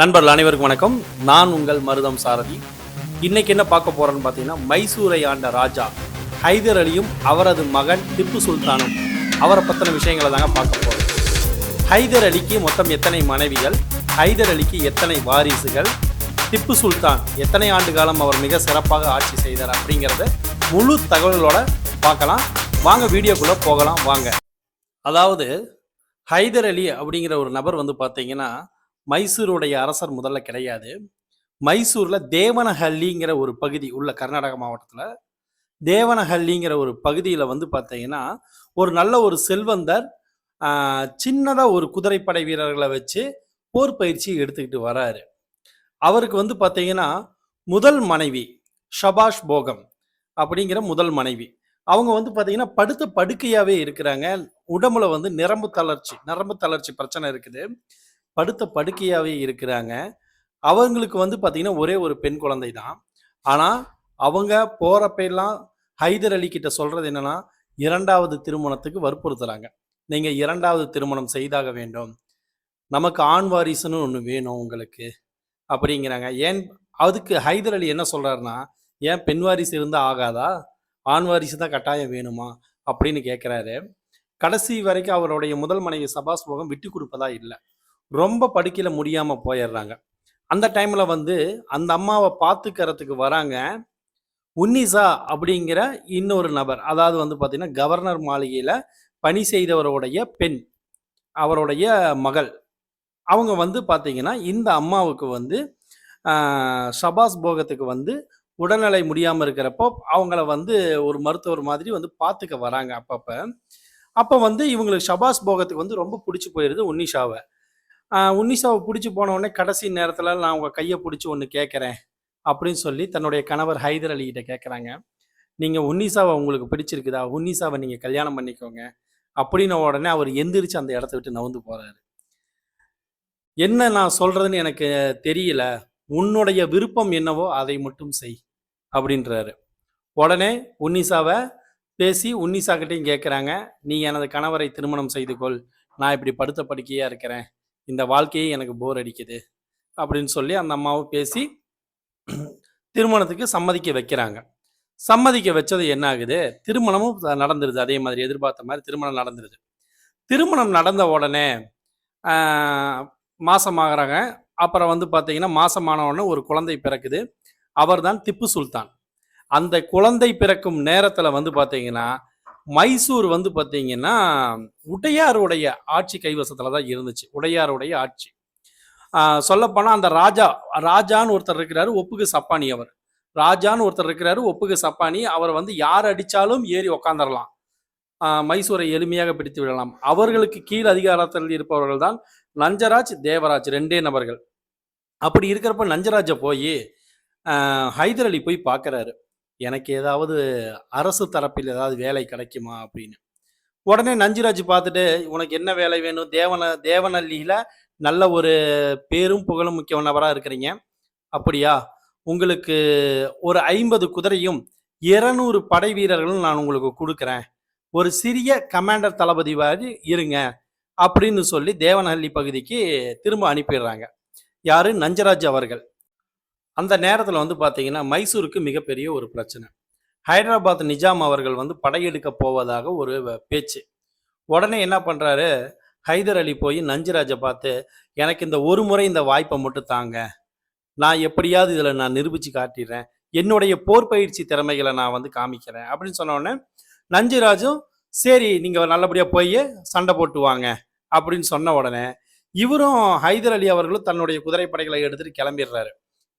நண்பர்கள் அனைவருக்கும் வணக்கம். நான் உங்கள் மருதம் சாரதி. இன்னைக்கு என்ன பார்க்க போறேன்னு பார்த்தீங்கன்னா, மைசூரை ஆண்ட ராஜா ஹைதர் அலியும் அவரது மகன் திப்பு சுல்தானும் அவரை பற்றின விஷயங்களை தாங்க பார்க்க போறோம். ஹைதர் அலிக்கு மொத்தம் எத்தனை மனைவிகள், ஹைதர் அலிக்கு எத்தனை வாரிசுகள், திப்பு சுல்தான் எத்தனை ஆண்டு காலம் அவர் மிக சிறப்பாக ஆட்சி செய்தார் அப்படிங்கிறத முழு தகவல்களோட பார்க்கலாம். வாங்க வீடியோக்குள்ளே போகலாம் வாங்க. அதாவது ஹைதர் அலி அப்படிங்கிற ஒரு நபர் பார்த்தீங்கன்னா, மைசூருடைய அரசர் முதல்ல கிடையாது. மைசூரில் தேவனஹள்ளிங்கிற ஒரு பகுதி உள்ள கர்நாடக மாவட்டத்தில் தேவனஹள்ளிங்கிற ஒரு பகுதியில் பார்த்தீங்கன்னா, ஒரு நல்ல ஒரு செல்வந்தர் சின்னதாக ஒரு குதிரைப்படை வீரர்களை வச்சு போர் பயிற்சி எடுத்துக்கிட்டு வராரு. அவருக்கு பார்த்தீங்கன்னா, முதல் மனைவி ஷபாஷ் போகம் அப்படிங்கிற முதல் மனைவி. அவங்க பார்த்தீங்கன்னா படுத்த படுக்கையாகவே இருக்கிறாங்க. உடம்புல நரம்பு தளர்ச்சி பிரச்சனை இருக்குது. படுத்த படுக்கையாகவே இருக்கிறாங்க. அவங்களுக்கு பார்த்தீங்கன்னா ஒரே ஒரு பெண் குழந்தை தான். ஆனால் அவங்க போகிறப்பெல்லாம் ஹைதர் அலி கிட்ட சொல்கிறது என்னென்னா, 2வது திருமணத்துக்கு வற்புறுத்துறாங்க. நீங்கள் 2வது திருமணம் செய்தாக வேண்டும், நமக்கு ஆண் வாரிசுன்னு ஒன்று வேணும் உங்களுக்கு அப்படிங்கிறாங்க. ஏன் அதுக்கு ஹைதர் அலி என்ன சொல்கிறாருன்னா, ஏன் பெண் வாரிசு இருந்தால் ஆகாதா, ஆண் வாரிசு தான் கட்டாயம் வேணுமா அப்படின்னு கேட்குறாரு. கடைசி வரைக்கும் அவருடைய முதல் மனைவி சபாஸ் போகம் விட்டு கொடுப்பதா இல்லை. ரொம்ப படுக்கையில் முடியாமல் போயிடுறாங்க. அந்த டைமில் அந்த அம்மாவை பார்த்துக்கிறதுக்கு வராங்க உன்னிசா அப்படிங்கிற இன்னொரு நபர். அதாவது பார்த்தீங்கன்னா கவர்னர் மாளிகையில் பணி செய்தவருடைய பெண், அவருடைய மகள். அவங்க பார்த்தீங்கன்னா இந்த அம்மாவுக்கு ஷபாஸ் போகத்துக்கு உடல்நிலை முடியாமல் இருக்கிறப்போ அவங்கள ஒரு மருத்துவர் மாதிரி பார்த்துக்க வராங்க அப்பப்போ. அப்போ இவங்களுக்கு ஷபாஸ் போகத்துக்கு ரொம்ப பிடிச்சி போயிடுது உன்னிஷாவை. உன்னிஷாவை பிடிச்சி போன உடனே கடைசி நேரத்தில் நான் உங்கள் கையை பிடிச்சி ஒன்று கேட்குறேன் அப்படின்னு சொல்லி தன்னுடைய கணவர் ஹைதர் அலிகிட்ட கேட்குறாங்க. நீங்கள் உன்னிஷாவை உங்களுக்கு பிடிச்சிருக்குதா, உன்னிஷாவை நீங்கள் கல்யாணம் பண்ணிக்கோங்க அப்படின்ன உடனே அவர் எந்திரிச்சு அந்த இடத்த விட்டு நவுந்து போகிறாரு. என்ன நான் சொல்கிறதுன்னு எனக்கு தெரியல, உன்னுடைய விருப்பம் என்னவோ அதை மட்டும் செய் அப்படின்றாரு. உடனே உன்னிஷாவை பேசி உன்னிஷாக்கிட்டையும் கேட்குறாங்க, நீ எனது கணவரை திருமணம் செய்து கொள், நான் இப்படி படுத்த படுக்கையாக இருக்கிறேன், இந்த வாழ்க்கையே எனக்கு போர் அடிக்குது அப்படின்னு சொல்லி அந்த அம்மாவை பேசி திருமணத்துக்கு சம்மதிக்க வைக்கிறாங்க. சம்மதிக்க வச்சது என்ன ஆகுது, திருமணமும் நடந்துருது. அதே மாதிரி எதிர்பார்த்த மாதிரி திருமணம் நடந்துருது. திருமணம் நடந்த உடனே மாசமாகறாங்க. அப்புறம் பார்த்தீங்கன்னா மாசமான உடனே ஒரு குழந்தை பிறக்குது. அவர் தான் திப்பு சுல்தான். அந்த குழந்தை பிறக்கும் நேரத்தில் பார்த்தீங்கன்னா மைசூர் பார்த்தீங்கன்னா உடையாருடைய ஆட்சி கைவசத்தில் தான் இருந்துச்சு. உடையாருடைய ஆட்சி சொல்லப்போனால் அந்த ராஜான்னு ஒருத்தர் இருக்கிறாரு, ஒப்புகு சப்பானி. அவர் ராஜான்னு ஒருத்தர் இருக்கிறாரு, ஒப்புகு சப்பானி. அவர் யார் அடித்தாலும் ஏறி உக்காந்துடலாம், மைசூரை எளிமையாக பிடித்து விடலாம். அவர்களுக்கு கீழ் அதிகாரத்தில் இருப்பவர்கள் தான் நஞ்சராஜ், தேவராஜ், 2 நபர்கள். அப்படி இருக்கிறப்ப நஞ்சராஜை போய் ஹைதர் அலி போய் பார்க்குறாரு, எனக்கு ஏதாவது அரசு தரப்பில் ஏதாவது வேலை கிடைக்குமா அப்படின்னு. உடனே நஞ்சிராஜ் பார்த்துட்டு, உனக்கு என்ன வேலை வேணும், தேவனஹள்ளியில் நல்ல ஒரு பேரும் புகழும் முக்கிய நபராக இருக்கிறீங்க, அப்படியா, உங்களுக்கு ஒரு 50 குதிரையும் 200 படை வீரர்களும் நான் உங்களுக்கு கொடுக்குறேன், ஒரு சிறிய கமாண்டர் தளபதி மாதிரி இருங்க அப்படின்னு சொல்லி தேவனஹள்ளி பகுதிக்கு திரும்ப அனுப்பிடுறாங்க. யாரு, நஞ்சராஜ் அவர்கள். அந்த நேரத்தில் பார்த்தீங்கன்னா மைசூருக்கு மிகப்பெரிய ஒரு பிரச்சனை. ஹைதராபாத் நிஜாம் அவர்கள் படையெடுக்க போவதாக ஒரு பேச்சு. உடனே என்ன பண்ணுறாரு, ஹைதர் அலி போய் நஞ்சிராஜை பார்த்து, எனக்கு இந்த ஒரு முறை இந்த வாய்ப்பை மட்டும் தாங்க, நான் எப்படியாவது இதில் நான் நிரூபித்து காட்டிடுறேன், என்னுடைய போர் பயிற்சி திறமைகளை நான் காமிக்கிறேன் அப்படின்னு சொன்ன உடனே நஞ்சிராஜும் சரி நீங்கள் நல்லபடியாக போய் சண்டை போட்டு வாங்க அப்படின்னு சொன்ன உடனே இவரும் ஹைதர் அலி அவர்களும் தன்னுடைய குதிரைப்படைகளை எடுத்துகிட்டு கிளம்பிடுறாரு.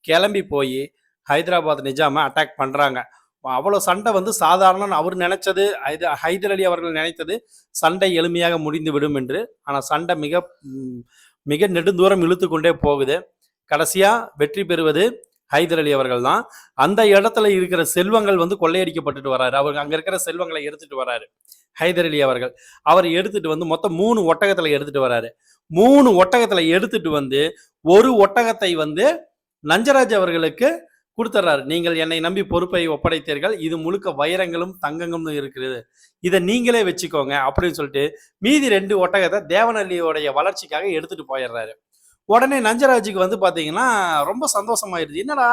கிளம்பி போய் ஹைதராபாத் நிஜாமை அட்டாக் பண்ணுறாங்க. அவ்வளோ சண்டை சாதாரண அவர் நினைச்சது, ஹைதர் அலி அவர்கள் நினைத்தது சண்டை எளிமையாக முடிந்து விடும் என்று. ஆனால் சண்டை மிக மிக நெடுந்தூரம் இழுத்து கொண்டே போகுது. கடைசியாக வெற்றி பெறுவது ஹைதர் அலி அவர்கள் தான். அந்த இடத்துல இருக்கிற செல்வங்கள் கொள்ளையடிக்கப்பட்டுட்டு வராரு. அவர் அங்கே இருக்கிற செல்வங்களை எடுத்துட்டு வராரு ஹைதர் அலி அவர்கள். அவர் எடுத்துட்டு மொத்தம் 3 ஒட்டகத்தில் எடுத்துட்டு வராரு. 3 ஒட்டகத்தில் எடுத்துட்டு ஒரு ஒட்டகத்தை நஞ்சராஜ் அவர்களுக்கு கொடுத்துட்றாரு. நீங்கள் என்னை நம்பி பொறுப்பை ஒப்படைத்தீர்கள், இது முழுக்க வைரங்களும் தங்கங்களும் இருக்கிறது, இதை நீங்களே வச்சுக்கோங்க அப்படின்னு சொல்லிட்டு மீதி 2 ஒட்டகத்தை தேவனஹள்ளியோடைய வளர்ச்சிக்காக எடுத்துட்டு போயிடுறாரு. உடனே நஞ்சராஜுக்கு வந்து பார்த்தீங்கன்னா ரொம்ப சந்தோஷமாயிருது. என்னடா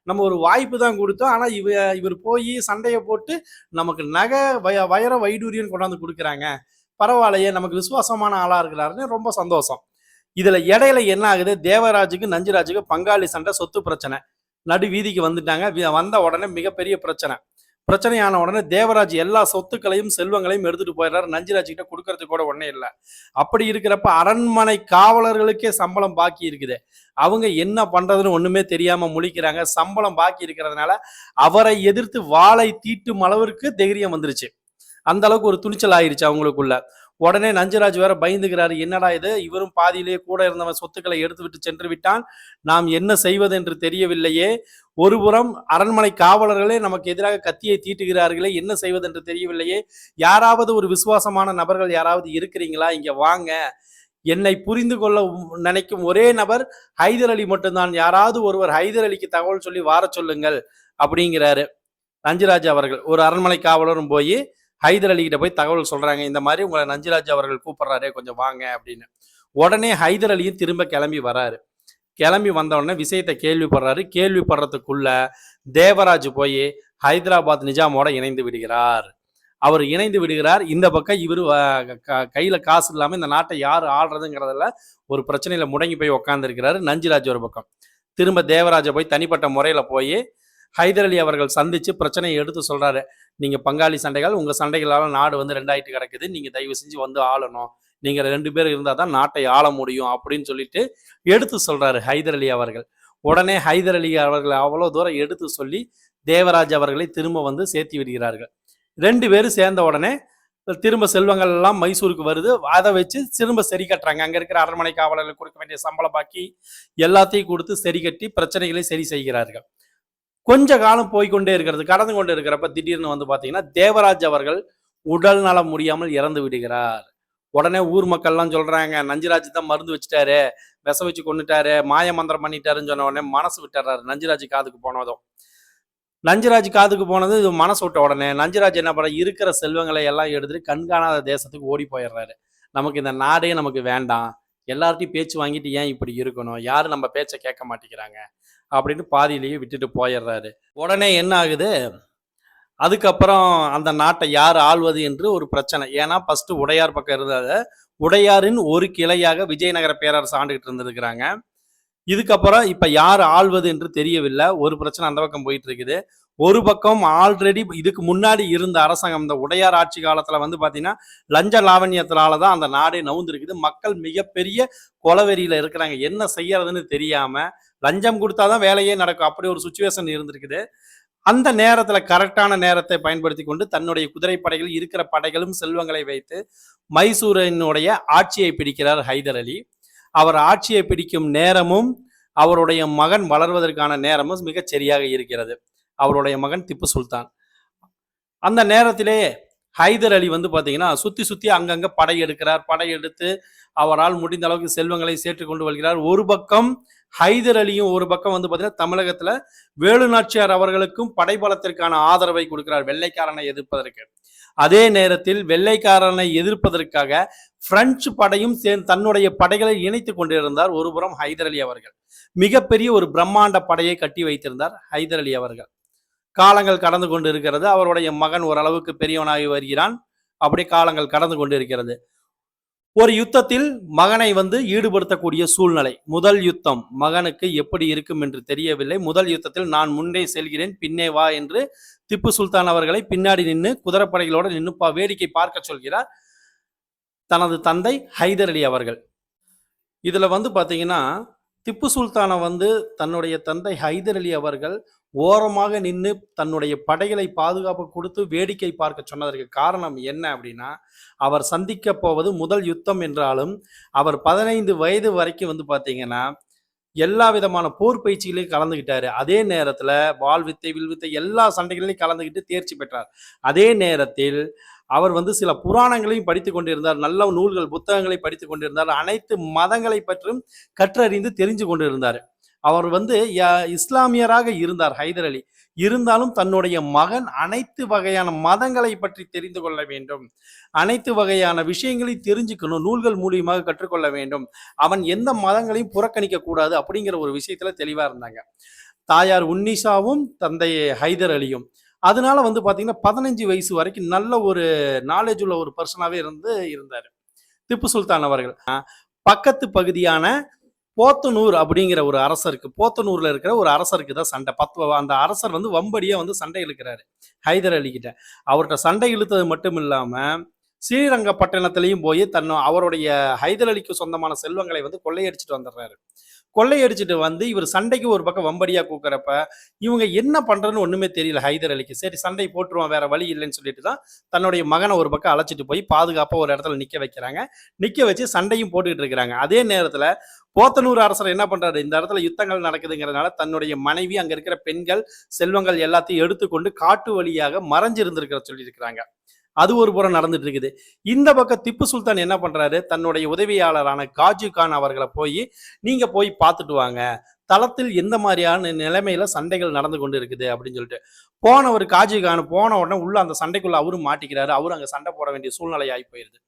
நம்ம ஒரு வாய்ப்பு தான் குடுத்தோம். ஆனா இவர் போயி சண்டைய போட்டு நமக்கு நகை, வைர வைடூரியம்னு கொண்டாந்து குடுக்குறாங்க. பரவாயில்லையே! நமக்கு விசுவாசமான ஆளா இருக்கிறாருன்னு ரொம்ப சந்தோஷம். இதுல இடையில என்ன ஆகுது, தேவராஜுக்கு நஞ்சுராஜுக்கு பங்காளி சண்டை, சொத்து பிரச்சனை. நடு வீதிக்கு வந்துட்டாங்க. வந்த உடனே மிகப்பெரிய பிரச்சனை. பிரச்சனையான உடனே தேவராஜ் எல்லா சொத்துக்களையும், செல்வங்களையும் எடுத்துட்டு போயிடுறாரு. நஞ்சுராஜ் கிட்ட குடுக்கறதுக்கு கூட ஒண்ணே இல்ல. அப்படி இருக்கிறப்ப அரண்மனை காவலர்களுக்கே சம்பளம் பாக்கி இருக்குது. அவங்க என்ன பண்றதுன்னு ஒண்ணுமே தெரியாம முழிக்கிறாங்க. சம்பளம் பாக்கி இருக்கிறதுனால அவரை எதிர்த்து வாளை தீட்டும் அளவிற்கு தைரியம் வந்துருச்சு. அந்த அளவுக்கு ஒரு துணிச்சல் ஆயிருச்சு அவங்களுக்குள்ள. உடனே நஞ்சராஜ் வேற பயந்துகிறாரு. என்னடா இது, இவரும் பாதியிலேயே கூட இருந்தவன் சொத்துக்களை எடுத்து விட்டு சென்று விட்டான். நாம் என்ன செய்வது என்று தெரியவில்லையே. ஒருபுறம் அரண்மனை காவலர்களே நமக்கு எதிராக கத்தியை தீட்டுகிறார்களே, என்ன செய்வது என்று தெரியவில்லையே. யாராவது ஒரு விசுவாசமான நபர்கள் யாராவது இருக்கிறீங்களா, இங்க வாங்க. என்னை புரிந்து கொள்ள நினைக்கும் ஒரே நபர் ஹைதர் அலி மட்டும்தான். யாராவது ஒருவர் ஹைதர் அலிக்கு தகவல் சொல்லி வார சொல்லுங்கள் அப்படிங்கிறாரு நஞ்சுராஜ் அவர்கள். ஒரு அரண்மனை காவலரும் போய் ஹைதர் அலி கிட்ட போய் தகவல் சொல்றாங்க, இந்த மாதிரி உங்களை நஞ்சுராஜ் அவர்கள் கூப்பிடுறாரு, கொஞ்சம் வாங்க அப்படின்னு. உடனே ஹைதர் அலியும் திரும்ப கிளம்பி வராரு. கிளம்பி வந்த உடனே விஷயத்தை கேள்விப்படுறாரு. கேள்விப்படுறதுக்குள்ள தேவராஜ் போய் ஹைதராபாத் நிஜாமோட இணைந்து விடுகிறார். அவர் இணைந்து விடுகிறார். இந்த பக்கம் இவர் கையில காசு இல்லாம இந்த நாட்டை யார் ஆள்றதுங்கிறதுல ஒரு பிரச்சனையில முடங்கி போய் உட்கார்ந்து இருக்கிறாரு. நஞ்சுராஜ் ஒரு பக்கம். திரும்ப தேவராஜ போய் தனிப்பட்ட முறையில போய் ஹைதர் அலி அவர்கள் சந்திச்சு பிரச்சனையை எடுத்து சொல்றாரு. நீங்க பங்காளி சண்டைகள், உங்க சண்டைகளால நாடு வந்து ரெண்டாயிட்டு கிடக்குது. நீங்க தயவு செஞ்சு வந்து ஆளணும். நீங்க 2 பேர் இருந்தா தான் நாட்டை ஆள முடியும் அப்படின்னு சொல்லிட்டு எடுத்து சொல்றாரு ஹைதர் அலி அவர்கள். உடனே ஹைதர் அலி அவர்கள் அவ்வளவு தூரம் எடுத்து சொல்லி தேவராஜ் அவர்களை திரும்ப வந்து சேர்த்தி விடுகிறார்கள். 2 பேரும் சேர்ந்த உடனே திரும்ப செல்வங்கள் எல்லாம் மைசூருக்கு வருது. அதை வச்சு திரும்ப சரி கட்டுறாங்க. அங்க இருக்கிற அரண்மனை காவலர்கள் கொடுக்க வேண்டிய சம்பளம் பாக்கி எல்லாத்தையும் கொடுத்து சரி கட்டி பிரச்சனைகளை சரி செய்கிறார்கள். கொஞ்ச காலம் போய்கொண்டே இருக்கிறது. கடந்து கொண்டு இருக்கிறப்ப திடீர்னு வந்து பாத்தீங்கன்னா தேவராஜ் அவர்கள் உடல் நலம் முடியாமல் இறந்து விடுகிறார். உடனே ஊர் மக்கள்லாம் சொல்றாங்க, நஞ்சுராஜ் தான் மருந்து வச்சுட்டாரு, விச வச்சு கொண்டுட்டாரு, மாய மந்திரம் பண்ணிட்டாருன்னு சொன்ன உடனே மனசு விட்டுறாரு. நஞ்சுராஜ் காதுக்கு போனதும் நஞ்சுராஜ் காதுக்கு போனது இது மனசு விட்ட உடனே நஞ்சுராஜ் என்ன பண்ண, இருக்கிற செல்வங்களை எல்லாம் எடுத்துட்டு கண்காணாத தேசத்துக்கு ஓடி போயிடுறாரு. நமக்கு இந்த நாடே நமக்கு வேண்டாம், எல்லார்ட்டையும் பேச்சு வாங்கிட்டு ஏன் இப்படி இருக்கணும், யாரும் நம்ம பேச்சை கேட்க மாட்டேங்கிறாங்க அப்படின்னு பாதியிலேயே விட்டுட்டு போயிடுறாரு. உடனே என்ன ஆகுது, அதுக்கப்புறம் அந்த நாட்டை யார் ஆள்வது என்று ஒரு பிரச்சனை. ஏன்னா ஃபர்ஸ்ட் உடையார் பக்கம் இருந்தது. உடையாரின் ஒரு கிளையாக விஜயநகர பேரரசு ஆண்டுகிட்டு இருந்திருக்கிறாங்க. இதுக்கப்புறம் இப்ப யார் ஆள்வது என்று தெரியவில்லை. ஒரு பிரச்சனை அந்த பக்கம் போயிட்டு இருக்குது. ஒரு பக்கம் ஆல்ரெடி இதுக்கு முன்னாடி இருந்த அரசாங்கம், இந்த உடையார் ஆட்சி காலத்துல வந்து பாத்தீங்கன்னா லஞ்ச லாவண்யத்தினாலதான் அந்த நாடே நவுந்து இருக்குது. மக்கள் மிகப்பெரிய கொலவெறியில இருக்கிறாங்க. என்ன செய்யறதுன்னு தெரியாம லஞ்சம் கொடுத்தாதான் வேலையே நடக்கும், அப்படி ஒரு சுச்சுவேஷன் இருந்திருக்குது. அந்த நேரத்துல கரெக்டான நேரத்தை பயன்படுத்தி கொண்டு தன்னுடைய குதிரைப்படைகள் இருக்கிற படைகளும் செல்வங்களை வைத்து மைசூரினுடைய ஆட்சியை பிடிக்கிறார் ஹைதர் அலி. அவர் ஆட்சியை பிடிக்கும் நேரமும் அவருடைய மகன் வளர்வதற்கான நேரமும் மிகச் சரியாக இருக்கிறது. அவருடைய மகன் திப்பு சுல்தான். அந்த நேரத்திலே ஹைதர் அலி வந்து பாத்தீங்கன்னா சுத்தி சுத்தி அங்கங்க படையெடுக்கிறார். படையெடுத்து அவரால் முடிந்த அளவுக்கு செல்வங்களை சேர்த்து கொண்டு வருகிறார். ஒரு பக்கம் ஹைதர் அலியும் ஒரு பக்கம் வந்து பாத்தீங்கன்னா தமிழகத்துல வேலு நாச்சியார் அவர்களுக்கும் படைபலத்திற்கான ஆதரவை கொடுக்கிறார், வெள்ளைக்காரனை எதிர்ப்பதற்கு. அதே நேரத்தில் வெள்ளைக்காரனை எதிர்ப்பதற்காக பிரெஞ்சு படையும் தன்னுடைய படைகளை இணைத்துக் கொண்டிருந்தார் ஒருபுறம் ஹைதர் அலி அவர்கள். மிகப்பெரிய ஒரு பிரம்மாண்ட படையை கட்டி வைத்திருந்தார் ஹைதர் அலி அவர்கள். காலங்கள் கடந்து கொண்டு இருக்கிறது. அவருடைய மகன் ஓரளவுக்கு பெரியவனாகி வருகிறான். அப்படி காலங்கள் கடந்து கொண்டு இருக்கிறது. ஒரு யுத்தத்தில் மகனை வந்து ஈடுபடுத்தக்கூடிய சூழ்நிலை. முதல் யுத்தம் மகனுக்கு எப்படி இருக்கும் என்று தெரியவில்லை. முதல் யுத்தத்தில் நான் முன்னே செல்கிறேன், பின்னே வா என்று திப்பு சுல்தான் அவர்களை பின்னாடி நின்று குதிரைப்படைகளோடு நின்று வேடிக்கை பார்க்க சொல்கிறார் தனது தந்தை ஹைதர் அலி அவர்கள். இதுல வந்து பாத்தீங்கன்னா திப்பு சுல்தானை வந்து தன்னுடைய தந்தை ஹைதர் அலி அவர்கள் ஓரமாக நின்று தன்னுடைய படைகளை பாதுகாப்பு கொடுத்து வேடிக்கை பார்க்க சொன்னதற்கு காரணம் என்ன அப்படின்னா, அவர் சந்திக்க போவது முதல் யுத்தம் என்றாலும் அவர் 15 வயது வரைக்கும் வந்து பாத்தீங்கன்னா எல்லா விதமான போர் பயிற்சிகளையும் கலந்துகிட்டாரு. அதே நேரத்துல வாழ்வித்தை வில்வித்தை எல்லா சண்டைகளிலும் கலந்துகிட்டு தேர்ச்சி பெற்றார். அதே நேரத்தில் அவர் வந்து சில புராணங்களையும் படித்துக் கொண்டிருந்தார், நல்ல நூல்கள் புத்தகங்களை படித்துக் கொண்டிருந்தார், அனைத்து மதங்களை பற்றியும் கற்றறிந்து தெரிஞ்சு கொண்டிருந்தார். அவர் வந்து இஸ்லாமியராக இருந்தார் ஹைதர் அலி. இருந்தாலும் தன்னுடைய மகன் அனைத்து வகையான மதங்களை பற்றி தெரிந்து கொள்ள வேண்டும், அனைத்து வகையான விஷயங்களை தெரிஞ்சுக்கணும், நூல்கள் மூலியமாக கற்றுக்கொள்ள வேண்டும், அவன் எந்த மதங்களையும் புறக்கணிக்க கூடாது அப்படிங்கிற ஒரு விஷயத்துல தெளிவா இருந்தாங்க தாயார் உன்னிஷாவும் தந்தை ஹைதர் அலியும். அதனால வந்து பாத்தீங்கன்னா 15 வயசு வரைக்கும் நல்ல ஒரு நாலேஜ் உள்ள ஒரு பர்சனாவே இருந்தாரு திப்பு சுல்தான் அவர்கள். பக்கத்து பகுதியான போத்தனூர் அப்படிங்கிற ஒரு அரசருக்கு, போத்தனூர்ல இருக்கிற ஒரு அரசருக்கு தான் சண்டை. அந்த அரசர் வந்து வம்படியா வந்து சண்டை இழுக்கிறாரு ஹைதர் அலி கிட்ட. அவர்கிட்ட சண்டை இழுத்தது மட்டும் இல்லாம ஸ்ரீரங்கப்பட்டணத்திலையும் போய் அவருடைய ஹைதர் அலிக்கு சொந்தமான செல்வங்களை வந்து கொள்ளையடிச்சிட்டு வந்துடுறாரு. கொள்ளையடிச்சிட்டு வந்து இவர் சண்டைக்கு ஒரு பக்கம் வம்படியா கூக்குறப்ப இவங்க என்ன பண்றதுன்னு ஒண்ணுமே தெரியல ஹைதர் அலிக்கு. சரி சண்டை போட்டுருவோம், வேற வழி இல்லைன்னு சொல்லிட்டு தான் தன்னுடைய மகனை ஒரு பக்கம் அழைச்சிட்டு போய் பாதுகாப்பா ஒரு இடத்துல நிக்க வைக்கிறாங்க. நிக்க வச்சு சண்டையும் போட்டுக்கிட்டு இருக்கிறாங்க. அதே நேரத்துல போத்தனூர் அரசர் என்ன பண்றாரு, இந்த இடத்துல யுத்தங்கள் நடக்குதுங்கிறதுனால தன்னுடைய மனைவி, அங்க இருக்கிற பெண்கள், செல்வங்கள் எல்லாத்தையும் எடுத்துக்கொண்டு காட்டு வழியாக மறைஞ்சிருந்திருக்கிற சொல்லியிருக்கிறாங்க. அது ஒரு புறம் நடந்துட்டு இருக்குது. இந்த பக்கம் திப்பு சுல்தான் என்ன பண்றாரு, தன்னுடைய உதவியாளரான காஜி கான் அவர்களை போய் நீங்க போய் பார்த்துட்டு வாங்க, தளத்தில் எந்த மாதிரியான நிலைமையில சண்டைகள் நடந்து கொண்டு இருக்குது அப்படின்னு சொல்லிட்டு போனவர் காஜி கான் போன உடனே உள்ள அந்த சண்டைக்குள்ள அவரும் மாட்டிக்கிறாரு. அவரும் அங்க சண்டை போட வேண்டிய சூழ்நிலை ஆகி போயிருது.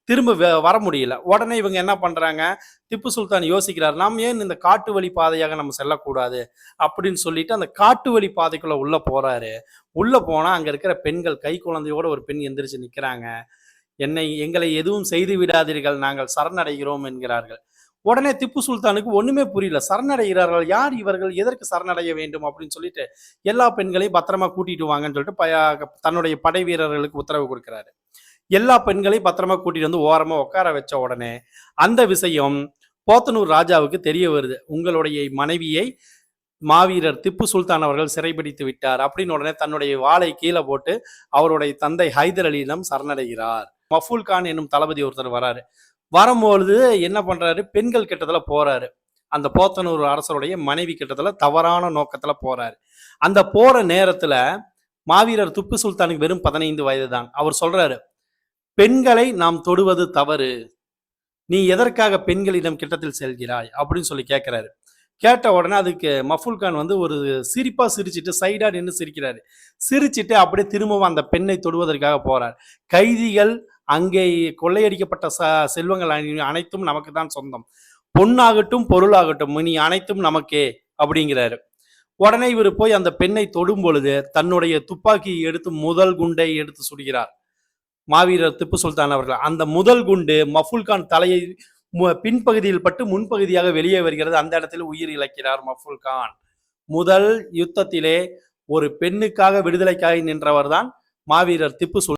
திரும்ப வர முடியல. உடனே இவங்க என்ன பண்றாங்க, திப்பு சுல்தான் யோசிக்கிறார், நாம் ஏன் இந்த காட்டு வழி பாதையாக நம்ம செல்லக்கூடாது அப்படின்னு சொல்லிட்டு அந்த காட்டு வழி பாதைக்குள்ள உள்ள போறாரு. உள்ள போனா அங்க இருக்கிற பெண்கள், கை குழந்தையோட ஒரு பெண் எந்திரிச்சு நிக்கிறாங்க. எங்களை எதுவும் செய்து விடாதீர்கள், நாங்கள் சரணடைகிறோம் என்கிறார்கள். உடனே திப்பு சுல்தானுக்கு ஒண்ணுமே புரியல. சரணடைகிறார்கள், யார் இவர்கள், எதற்கு சரணடைய வேண்டும் அப்படின்னு சொல்லிட்டு எல்லா பெண்களையும் பத்திரமா கூட்டிட்டு வாங்கன்னு சொல்லிட்டு தன்னுடைய படை வீரர்களுக்கு உத்தரவு கொடுக்கிறாரு. எல்லா பெண்களையும் பத்திரமா கூட்டிட்டு வந்து ஓரமா உட்கார வச்ச உடனே அந்த விஷயம் போத்தனூர் ராஜாவுக்கு தெரிய வருது. உங்களுடைய மனைவியை மாவீரர் திப்பு சுல்தான் அவர்கள் சிறைபிடித்து விட்டார் அப்படின்னு உடனே தன்னுடைய வாளை கீழே போட்டு அவருடைய தந்தை ஹைதர் அலியிடம் சரணடைகிறார். மஃபூல் கான் என்னும் தளபதி ஒருத்தர் வராரு. வரும்பொழுது என்ன பண்றாரு, பெண்கள் கிட்டத்துல போறாரு. அந்த போத்தனூர் அரசருடைய மனைவி கிட்டத்துல தவறான நோக்கத்துல போறாரு. அந்த போற நேரத்துல மாவீரர் திப்பு சுல்தானுக்கு வெறும் 15 வயது தான். அவர் சொல்றாரு, பெண்களை நாம் தொடுவது தவறு, நீ எதற்காக பெண்களிடம் கிட்டத்தில் செல்கிறாய் அப்படின்னு சொல்லி கேட்கிறாரு. கேட்ட உடனே அதுக்கு மஃபூல் கான் வந்து ஒரு சிரிப்பா சிரிச்சிட்டு சைடா நின்று சிரிக்கிறாரு. சிரிச்சிட்டு அப்படியே திரும்பவும் அந்த பெண்ணை தொடுவதற்காக போறார். கைதிகள், அங்கே கொள்ளையடிக்கப்பட்ட செல்வங்கள் அனைத்தும் நமக்கு தான் சொந்தம், பொன்னாகட்டும் பொருளாகட்டும் இனி அனைத்தும் நமக்கே அப்படிங்கிறாரு. உடனே இவர் போய் அந்த பெண்ணை தொடும் பொழுது தன்னுடைய துப்பாக்கியை எடுத்து முதல் குண்டை எடுத்து சுடுகிறார் மாவீரர் திப்பு சுல்தான் அவர்கள். அந்த முதல் குண்டு மஃபூல் கான் தலையை பின்பகுதியில் பட்டு முன்பகுதியாக வெளியே வருகிறது. அந்த இடத்தில் உயிர் இழக்கிறார் மஃபூல் கான். முதல் யுத்தத்திலே ஒரு பெண்ணுக்காக விடுதலைக்காக நின்றவர் தான் மாவீரர் திப்பு சுல்தான்.